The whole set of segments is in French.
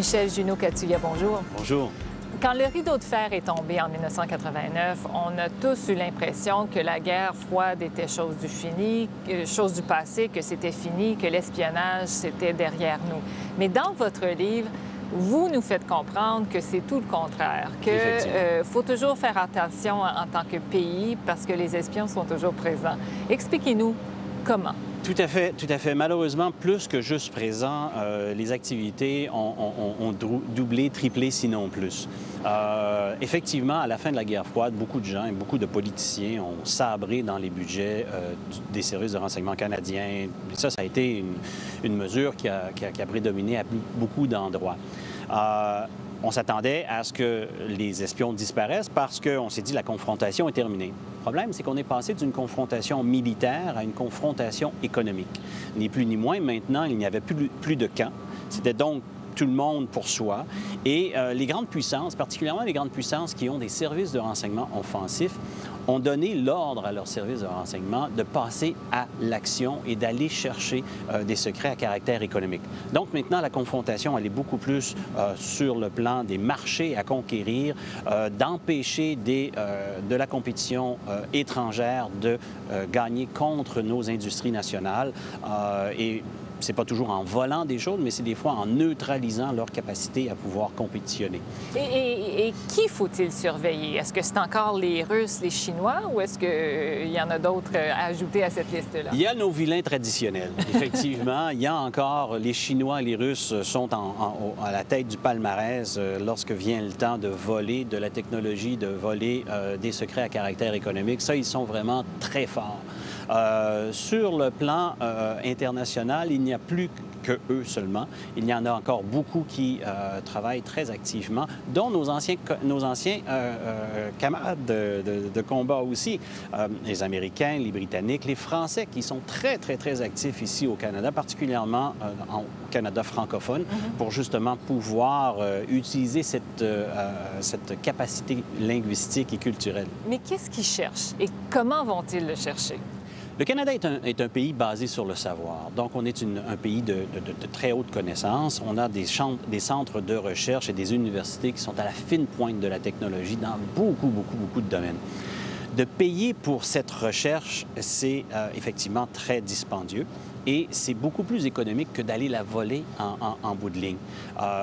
Michel Junot-Katsuya, bonjour. Bonjour. Quand le rideau de fer est tombé en 1989, on a tous eu l'impression que la guerre froide était chose du passé, que c'était fini, que l'espionnage, c'était derrière nous. Mais dans votre livre, vous nous faites comprendre que c'est tout le contraire, qu'il faut toujours faire attention en tant que pays parce que les espions sont toujours présents. Expliquez-nous comment. Tout à fait. Malheureusement, plus que juste présent, les activités ont doublé, triplé, sinon plus. Effectivement, à la fin de la guerre froide, beaucoup de gens et beaucoup de politiciens ont sabré dans les budgets des services de renseignement canadiens. Ça a été une mesure qui a prédominé à beaucoup d'endroits. On s'attendait à ce que les espions disparaissent parce qu'on s'est dit que la confrontation est terminée. Le problème, c'est qu'on est passé d'une confrontation militaire à une confrontation économique. Ni plus ni moins, maintenant, il n'y avait plus de camp. C'était donc tout le monde pour soi. Et les grandes puissances, particulièrement les grandes puissances qui ont des services de renseignement offensifs, ont donné l'ordre à leurs services de renseignement de passer à l'action et d'aller chercher des secrets à caractère économique. Donc maintenant, la confrontation, elle est beaucoup plus sur le plan des marchés à conquérir, d'empêcher de la compétition étrangère de gagner contre nos industries nationales. Et c'est pas toujours en volant des choses, mais c'est des fois en neutralisant leur capacité à pouvoir compétitionner. Et qui faut-il surveiller? Est-ce que c'est encore les Russes, les Chinois, ou est-ce qu'il y en a d'autres à ajouter à cette liste-là? Il y a nos vilains traditionnels, effectivement. Il y a encore les Chinois et les Russes sont à la tête du palmarès lorsque vient le temps de voler de la technologie, de voler des secrets à caractère économique. Ça, ils sont vraiment très forts. Sur le plan international, il n'y a plus que eux seulement. Il y en a encore beaucoup qui travaillent très activement, dont nos anciens camarades de combat aussi. Les Américains, les Britanniques, les Français qui sont très actifs ici au Canada, particulièrement au Canada francophone, pour justement pouvoir utiliser cette capacité linguistique et culturelle. Mais qu'est-ce qu'ils cherchent et comment vont-ils le chercher? Le Canada est un pays basé sur le savoir. Donc, on est un pays de très haute connaissance. On a des centres de recherche et des universités qui sont à la fine pointe de la technologie dans beaucoup de domaines. De payer pour cette recherche, c'est effectivement très dispendieux. Et c'est beaucoup plus économique que d'aller la voler en bout de ligne.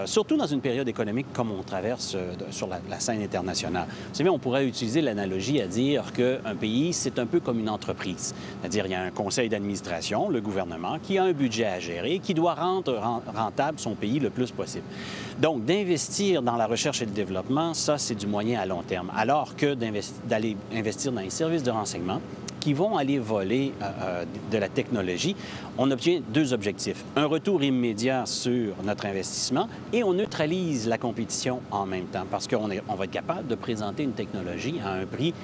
Surtout dans une période économique comme on traverse sur la scène internationale. Vous savez, on pourrait utiliser l'analogie à dire qu'un pays, c'est un peu comme une entreprise. C'est-à-dire, il y a un conseil d'administration, le gouvernement, qui a un budget à gérer, qui doit rendre rentable son pays le plus possible. Donc, d'investir dans la recherche et le développement, ça, c'est du moyen à long terme. Alors que d'aller investir dans les services de renseignement, qui vont aller voler de la technologie, on obtient deux objectifs. Un retour immédiat sur notre investissement et on neutralise la compétition en même temps parce qu'on va être capable de présenter une technologie à un prix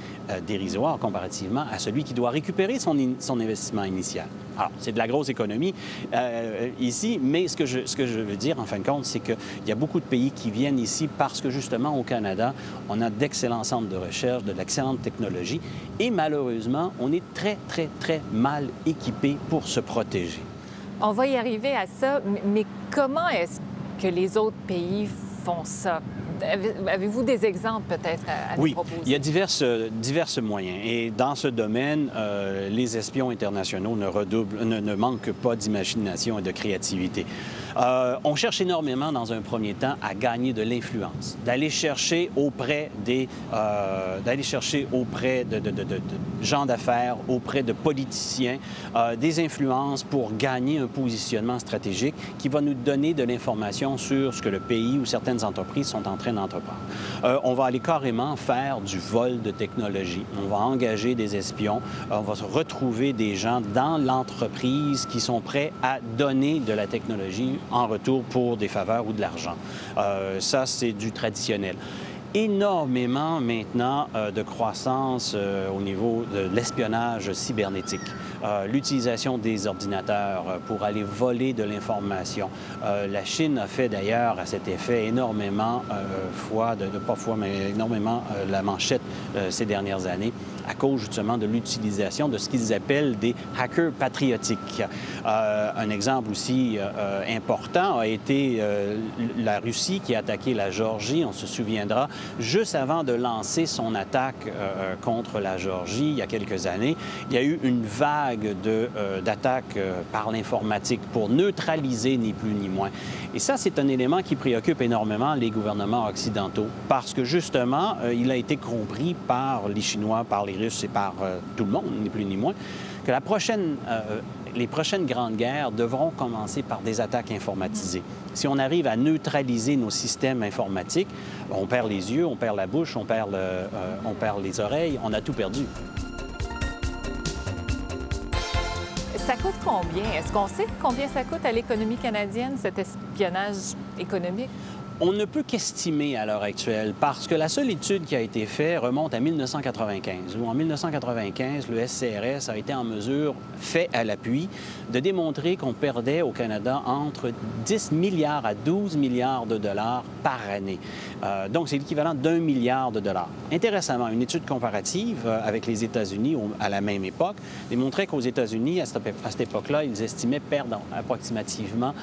dérisoire comparativement à celui qui doit récupérer son investissement initial. Alors, c'est de la grosse économie ici, mais ce que je veux dire, en fin de compte, c'est qu'il y a beaucoup de pays qui viennent ici parce que, justement, au Canada, on a d'excellents centres de recherche, de l'excellente technologie et, malheureusement, on est très mal équipé pour se protéger. On va y arriver à ça, mais comment est-ce que les autres pays font ça? Avez-vous des exemples peut-être à nous proposer? Oui, il y a divers moyens. Et dans ce domaine, les espions internationaux ne manquent pas d'imagination et de créativité. On cherche énormément, dans un premier temps, à gagner de l'influence, d'aller chercher auprès de gens d'affaires, auprès de politiciens, des influences pour gagner un positionnement stratégique qui va nous donner de l'information sur ce que le pays ou certaines entreprises sont en train d'entreprendre. On va aller carrément faire du vol de technologie. On va engager des espions. On va retrouver des gens dans l'entreprise qui sont prêts à donner de la technologie en retour pour des faveurs ou de l'argent. Ça, c'est du traditionnel. énormément maintenant de croissance au niveau de l'espionnage cybernétique. L'utilisation des ordinateurs pour aller voler de l'information. La Chine a fait d'ailleurs à cet effet énormément énormément la manchette ces dernières années à cause justement de l'utilisation de ce qu'ils appellent des hackers patriotiques. Un exemple aussi important a été la Russie qui a attaqué la Géorgie, on se souviendra, juste avant de lancer son attaque contre la Géorgie il y a quelques années. Il y a eu une vague d'attaques par l'informatique pour neutraliser ni plus ni moins. Et ça, c'est un élément qui préoccupe énormément les gouvernements occidentaux parce que justement, il a été compris par les Chinois, par les Russes et par tout le monde, ni plus ni moins, que les prochaines grandes guerres devront commencer par des attaques informatisées. Si on arrive à neutraliser nos systèmes informatiques, on perd les yeux, on perd la bouche, on perd les oreilles, on a tout perdu. Ça coûte combien? Est-ce qu'on sait combien ça coûte à l'économie canadienne, cet espionnage économique? On ne peut qu'estimer à l'heure actuelle parce que la seule étude qui a été faite remonte à 1995, où en 1995, le SCRS a été en mesure, fait à l'appui, de démontrer qu'on perdait au Canada entre 10 milliards à 12 milliards de dollars par année. Donc, c'est l'équivalent d'1 milliard de dollars. Intéressamment, une étude comparative avec les États-Unis à la même époque démontrait qu'aux États-Unis, à cette époque-là, ils estimaient perdre approximativement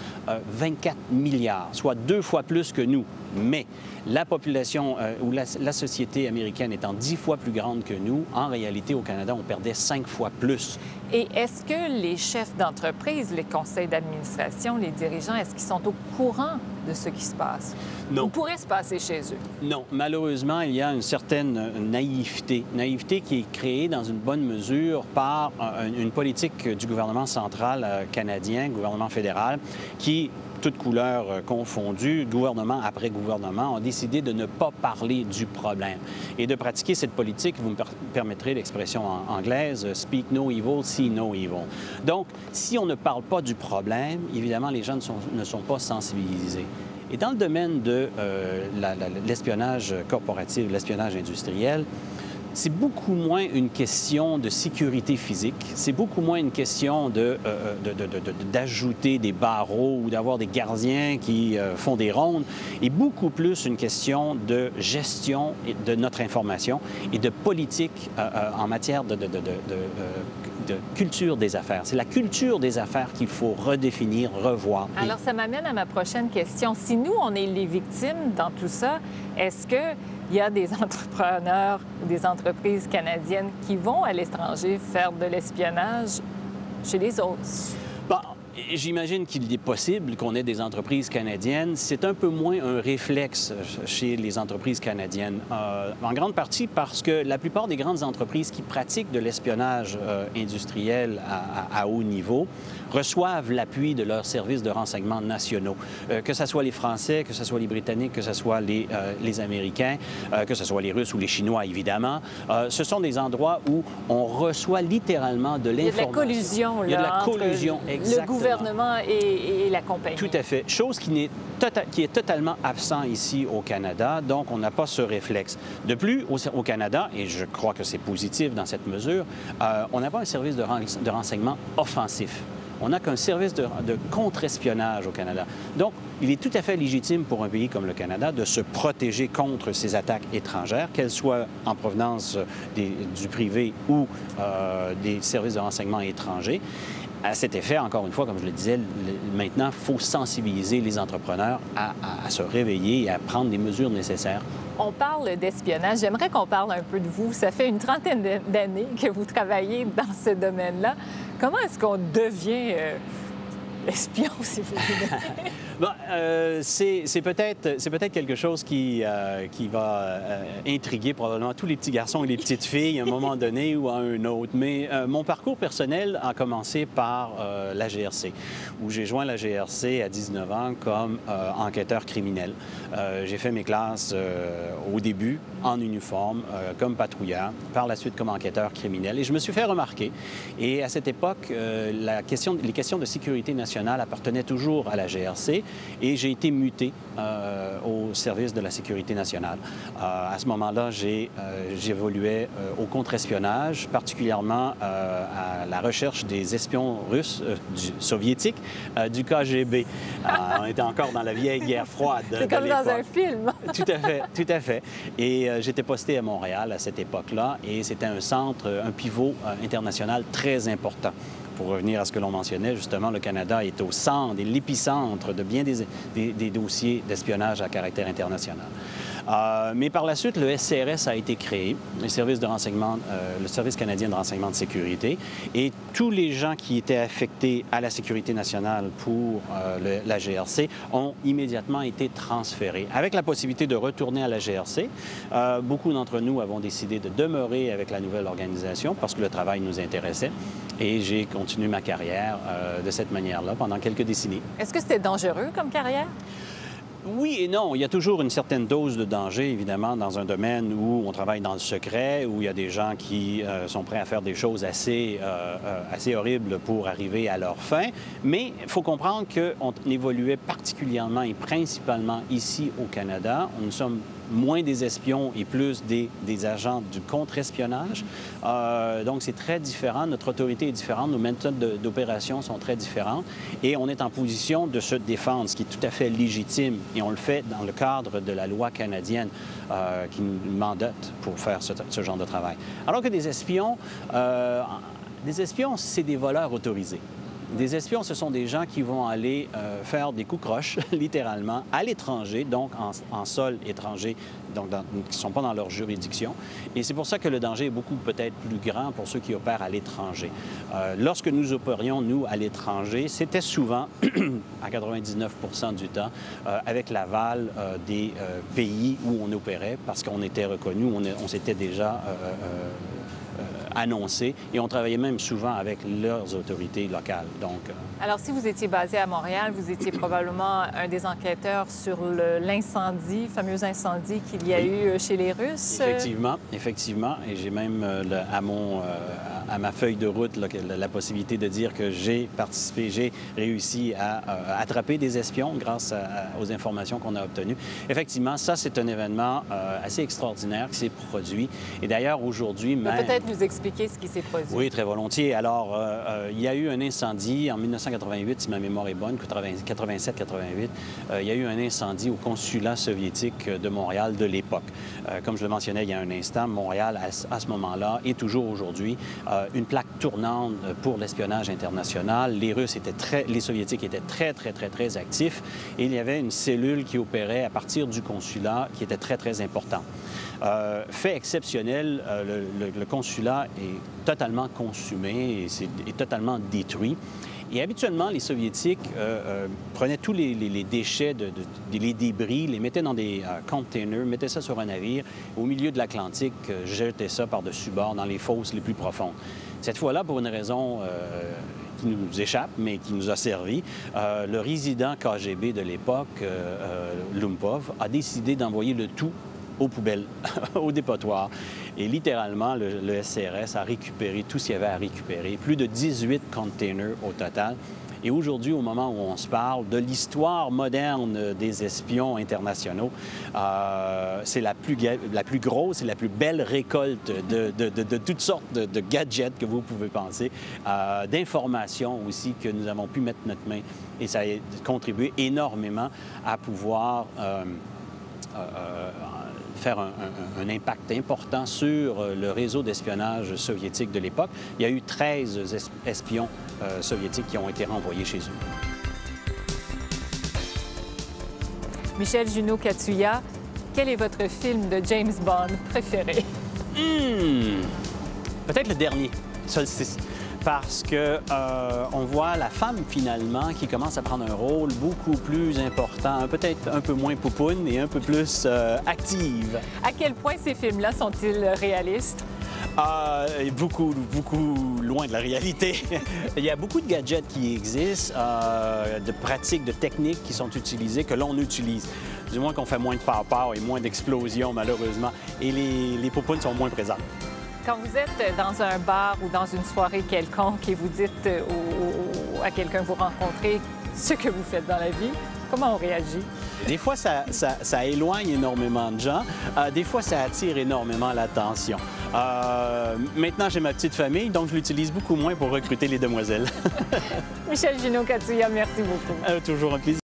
24 milliards, soit 2 fois plus que nous. Mais la population ou la société américaine étant 10 fois plus grande que nous, en réalité, au Canada, on perdait 5 fois plus. Et est-ce que les chefs d'entreprise, les conseils d'administration, les dirigeants, est-ce qu'ils sont au courant de ce qui se passe? Non. Ou pourrait se passer chez eux? Non. Malheureusement, il y a une certaine naïveté. Naïveté qui est créée dans une bonne mesure par une politique du gouvernement central canadien, gouvernement fédéral, qui toutes couleurs confondues, gouvernement après gouvernement, ont décidé de ne pas parler du problème et de pratiquer cette politique, vous me permettrez l'expression anglaise, « speak no evil, see no evil ». Donc, si on ne parle pas du problème, évidemment, les gens ne sont pas sensibilisés. Et dans le domaine de l'espionnage corporatif, l'espionnage industriel, c'est beaucoup moins une question de sécurité physique, c'est beaucoup moins une question d'ajouter des barreaux ou d'avoir des gardiens qui font des rondes, et beaucoup plus une question de gestion de notre information et de politique en matière de culture des affaires. C'est la culture des affaires qu'il faut redéfinir, revoir. Alors, ça m'amène à ma prochaine question. Si nous, on est les victimes dans tout ça, est-ce qu'il y a des entrepreneurs ou des entreprises canadiennes qui vont à l'étranger faire de l'espionnage chez les autres? Bon, j'imagine qu'il est possible qu'on ait des entreprises canadiennes. C'est un peu moins un réflexe chez les entreprises canadiennes, en grande partie parce que la plupart des grandes entreprises qui pratiquent de l'espionnage industriel à haut niveau reçoivent l'appui de leurs services de renseignement nationaux, que ce soit les Français, que ce soit les Britanniques, que ce soit les Américains, que ce soit les Russes ou les Chinois, évidemment. Ce sont des endroits où on reçoit littéralement de l'information. Il y a de la collusion, là, il y a de la collusion, entre exactement. Le gouvernement et la compagnie. Tout à fait. Chose qui est totalement absent ici au Canada, donc on n'a pas ce réflexe. De plus, au Canada, et je crois que c'est positif dans cette mesure, on n'a pas un service de renseignement offensif. On n'a qu'un service de contre-espionnage au Canada. Donc, il est tout à fait légitime pour un pays comme le Canada de se protéger contre ces attaques étrangères, qu'elles soient en provenance du privé ou des services de renseignement étrangers. À cet effet, encore une fois, comme je le disais, maintenant, il faut sensibiliser les entrepreneurs à se réveiller et à prendre les mesures nécessaires. On parle d'espionnage. J'aimerais qu'on parle un peu de vous. Ça fait une trentaine d'années que vous travaillez dans ce domaine-là. Comment est-ce qu'on devient espion, si vous voulez? Bon, c'est peut-être quelque chose qui va intriguer probablement tous les petits garçons et les petites filles à un moment donné ou à un autre. Mais mon parcours personnel a commencé par la GRC, où j'ai joint la GRC à 19 ans comme enquêteur criminel. J'ai fait mes classes au début en uniforme, comme patrouilleur, par la suite comme enquêteur criminel. Et je me suis fait remarquer. Et à cette époque, les questions de sécurité nationale appartenaient toujours à la GRC et j'ai été muté au service de la sécurité nationale. À ce moment-là, j'évoluais au contre-espionnage, particulièrement à la recherche des espions russes, soviétiques, du KGB. On était encore dans la vieille guerre froide. C'est comme dans un film. Tout à fait, tout à fait. Et j'étais posté à Montréal à cette époque-là et c'était un centre, un pivot international très important. Pour revenir à ce que l'on mentionnait, justement, le Canada est au centre et l'épicentre de bien des dossiers d'espionnage à caractère international. Mais par la suite, le SCRS a été créé, le service canadien de renseignement de sécurité, et tous les gens qui étaient affectés à la sécurité nationale pour la GRC ont immédiatement été transférés, avec la possibilité de retourner à la GRC. Beaucoup d'entre nous avons décidé de demeurer avec la nouvelle organisation parce que le travail nous intéressait, et j'ai continué ma carrière de cette manière-là pendant quelques décennies. Est-ce que c'était dangereux comme carrière? Oui et non. Il y a toujours une certaine dose de danger, évidemment, dans un domaine où on travaille dans le secret, où il y a des gens qui sont prêts à faire des choses assez horribles pour arriver à leur fin. Mais il faut comprendre qu'on évoluait particulièrement et principalement ici au Canada. Nous sommes moins des espions et plus des agents du contre-espionnage. Donc, c'est très différent. Notre autorité est différente. Nos méthodes d'opération sont très différentes. Et on est en position de se défendre, ce qui est tout à fait légitime. Et on le fait dans le cadre de la loi canadienne qui nous mandate pour faire ce genre de travail. Alors que des espions, c'est des voleurs autorisés. Des espions, ce sont des gens qui vont aller faire des coups croches, littéralement, à l'étranger, donc en sol étranger, donc qui ne sont pas dans leur juridiction. Et c'est pour ça que le danger est beaucoup peut-être plus grand pour ceux qui opèrent à l'étranger. Lorsque nous opérions, nous, à l'étranger, c'était souvent, à 99 du temps, avec l'aval des pays où on opérait, parce qu'on était reconnus, on s'était déjà annoncé, et on travaillait même souvent avec leurs autorités locales. Donc, Alors, si vous étiez basé à Montréal, vous étiez probablement un des enquêteurs sur l'incendie, le fameux incendie qu'il y a eu chez les Russes. Effectivement, effectivement. Et j'ai même à ma feuille de route la possibilité de dire que j'ai participé, j'ai réussi à attraper des espions grâce aux informations qu'on a obtenues. Effectivement, ça, c'est un événement assez extraordinaire qui s'est produit. Et d'ailleurs, aujourd'hui même... Peut-être nous expliquer ce qui s'est produit. Oui, très volontiers. Alors, il y a eu un incendie en 1988, si ma mémoire est bonne, 87-88. Il y a eu un incendie au consulat soviétique de Montréal de l'époque. Comme je le mentionnais il y a un instant, Montréal, à ce moment-là, et toujours aujourd'hui, une plaque tournante pour l'espionnage international. Les Soviétiques étaient très actifs, et il y avait une cellule qui opérait à partir du consulat qui était très important. Fait exceptionnel, le consulat est totalement consumé et totalement détruit. Et habituellement, les Soviétiques prenaient tous les déchets, les débris, les mettaient dans des containers, mettaient ça sur un navire, au milieu de l'Atlantique, jetaient ça par-dessus bord dans les fosses les plus profondes. Cette fois-là, pour une raison qui nous échappe, mais qui nous a servi, le résident KGB de l'époque, Lumpov, a décidé d'envoyer le tout aux poubelles, au dépotoir. Et littéralement, le SCRS a récupéré tout ce qu'il y avait à récupérer, plus de 18 containers au total. Et aujourd'hui, au moment où on se parle de l'histoire moderne des espions internationaux, c'est la plus grosse et la plus belle récolte de toutes sortes de gadgets que vous pouvez penser, d'informations aussi que nous avons pu mettre notre main. Et ça a contribué énormément à pouvoir faire un impact important sur le réseau d'espionnage soviétique de l'époque. Il y a eu 13 espions soviétiques qui ont été renvoyés chez eux. Michel Junot-Katsuya, quel est votre film de James Bond préféré? Peut-être le dernier, Solstice. Parce qu'on voit la femme, finalement, qui commence à prendre un rôle beaucoup plus important, peut-être un peu moins poupoune et un peu plus active. À quel point ces films-là sont-ils réalistes? Beaucoup loin de la réalité. Il y a beaucoup de gadgets qui existent, de pratiques, de techniques qui sont utilisées, que l'on utilise. du moins qu'on fait moins de peur et moins d'explosions, malheureusement. Et les poupounes sont moins présentes. Quand vous êtes dans un bar ou dans une soirée quelconque et vous dites à quelqu'un que vous rencontrez ce que vous faites dans la vie, comment on réagit? Des fois, ça éloigne énormément de gens. Des fois, ça attire énormément l'attention. Maintenant, j'ai ma petite famille, donc je l'utilise beaucoup moins pour recruter les demoiselles. Michel Gino-Catuia, merci beaucoup. Toujours un plaisir.